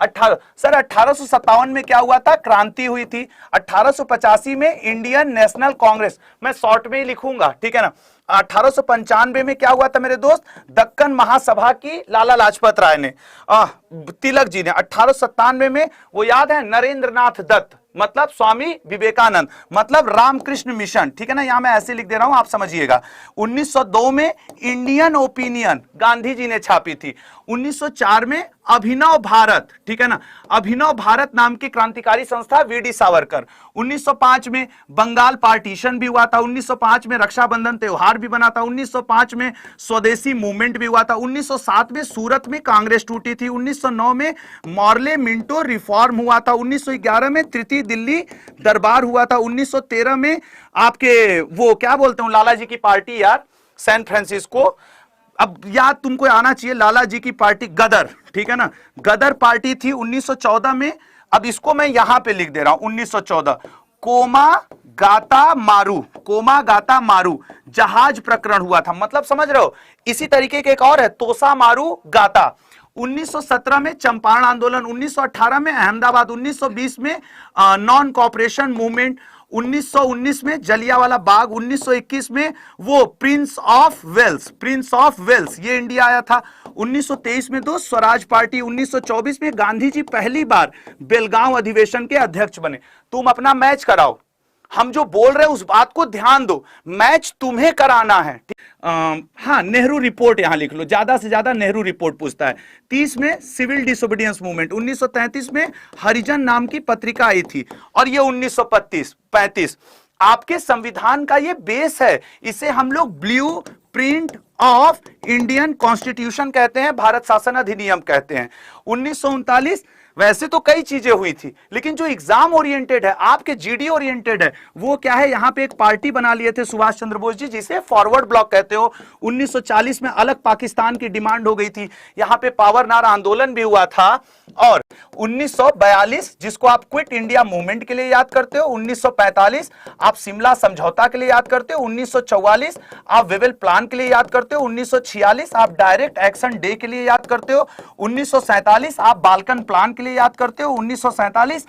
Sir 1857 में क्या हुआ था? क्रांति हुई थी। 1885 में इंडियन नेशनल कांग्रेस, मैं शॉर्ट में ही लिखूंगा, ठीक है ना। 1895 में क्या हुआ था मेरे दोस्त? दक्कन महासभा की लाला लाजपत राय ने, तिलक जी ने। 1897 में वो याद है, नरेंद्र नाथ दत्त, मतलब स्वामी विवेकानंद, मतलब रामकृष्ण मिशन, ठीक है ना। यहां मैं ऐसे लिख दे रहा हूं, आप समझिएगा। 1902 में इंडियन ओपिनियन गांधी जी ने छापी थी। 1904 में अभिनव भारत, ठीक है ना, अभिनव भारत नाम की क्रांतिकारी संस्था वीडी सावरकर। 1905 में बंगाल पार्टीशन भी हुआ था। 1905 में रक्षाबंधन त्योहार भी बना था। 1905 में स्वदेशी मूवमेंट भी हुआ था। 1907 में सूरत में कांग्रेस टूटी थी। 1909 में मॉर्ले मिंटो रिफॉर्म हुआ था। 1911 में तृतीय दिल्ली दरबार हुआ था। 1913 में आपके वो क्या बोलते हैं लाला जी की पार्टी यार, सैन फ्रांसिस्को, अब याद तुमको आना चाहिए, लाला जी की पार्टी गदर, ठीक है ना, गदर पार्टी थी 1914 में। अब इसको मैं यहां पे लिख दे रहा हूं 1914, कोमा गाता मारू जहाज प्रकरण हुआ था, मतलब समझ रहे हो। इसी तरीके के एक और है तोसा मारू गाता। 1917 में चंपारण आंदोलन, 1918 में अहमदाबाद, 1920 में नॉन कॉपरेशन मूवमेंट, 1919 में जलियांवाला बाग, 1921 में वो प्रिंस ऑफ वेल्स ये इंडिया आया था। 1923 में तो स्वराज पार्टी। 1924 में गांधी जी पहली बार बेलगांव अधिवेशन के अध्यक्ष बने। तुम अपना मैच कराओ, हम जो बोल रहे हैं उस बात को ध्यान दो, मैच तुम्हें कराना है। हाँ, नेहरू रिपोर्ट यहां लिख लो, ज्यादा से ज्यादा नेहरू रिपोर्ट पूछता है। 30 में सिविल डिसोबीडियंस मूवमेंट, 1933 में हरिजन नाम की पत्रिका आई थी, और ये 1935 आपके संविधान का ये बेस है। इसे हम लोग blue print of Indian constitution कहते हैं, भारत शासन अधिनियम कहते हैं। 1939 वैसे तो कई चीजें हुई थी, लेकिन जो एग्जाम ओरिएंटेड है, आपके जीडी ओरिएंटेड है, वो क्या है, यहां पे एक पार्टी बना लिए थे सुभाष चंद्र बोस जी, जिसे फॉरवर्ड ब्लॉक कहते हो। 1940 में अलग पाकिस्तान की डिमांड हो गई थी, यहां पे पावर नार आंदोलन भी हुआ था। और 1942 जिसको आप क्विट इंडिया मूवमेंट के लिए याद करते हो, 1945 आप शिमला समझौता के लिए याद करते हो, 1944 आप वेवेल प्लान के लिए याद करते हो, 1946 आप डायरेक्ट एक्शन डे के लिए याद करते हो, 1947 आप बाल्कन प्लान के लिए याद करते हो, 1947